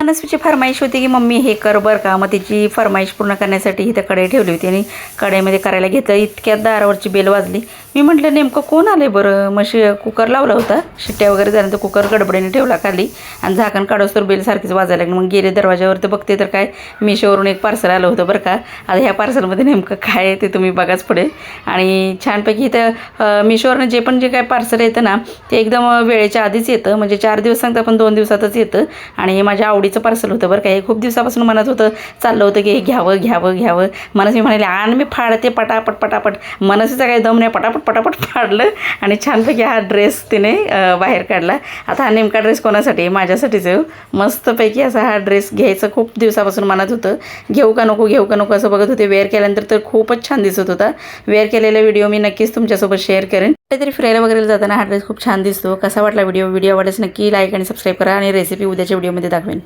मनस्वीची फरमाईश होती की मम्मी हे कर बरं का. मग तिची फरमाईश पूर्ण करण्यासाठी ही त्या कढई ठेवली होती आणि कढईमध्ये करायला घेतलं. इतक्यात दारावरची बेल वाजली. मी म्हटलं नेमकं कोण आलं बरं. मग कुकर लावला होता. शिट्ट्या वगैरे झाल्यानंतर कुकर गडबडीने ठेवला खाली आणि झाकण काढूस तर बेल सारखीच वाजायला लागली. मग गेले दरवाजावर तर बघते तर काय मिशोवरून एक पार्सल आलं होतं बरं का. आता ह्या पार्सलमध्ये नेमकं काय आहे ते तुम्ही बघाच पुढे. आणि छानपैकी इथं मिशोवरनं जे काय पार्सल येतं ना ते एकदम वेळेच्या आधीच येतं. म्हणजे 4 दिवस सांगता पण 2 दिवसातच येतं. आणि हे माझ्या आवडीचं पार्सल होतं बरं का. हे खूप दिवसापासून म्हणत होतं चाललं होतं की हे घ्यावं. मनस्वी म्हणाले आणि मी फाडते पटापट. मनस्वीचा काही दम नाही, पटापट फाडलं आणि छानपैकी हा ड्रेस तिने बाहेर काढला. आता हा नेमका ड्रेस कोणासाठी? माझ्यासाठीच आहे. मस्तपैकी असा हा ड्रेस घ्यायचं खूप दिवसापासून म्हणत होतं. घेऊ का नको असं बघत होते. वेअर केल्यानंतर तर खूपच छान दिसत होता. वेअर केलेला व्हिडिओ मी नक्कीच तुमच्यासोबत शेअर करेन. काहीतरी फिरायला वगैरे जाताना हा ड्रेस खूप छान दिसतो. कसा वाटला व्हिडिओ आवडल्यास नक्की लाईक आणि सबस्क्राईब करा आणि रेसिपी उद्याच्या व्हिडिओमध्ये दाखवेन.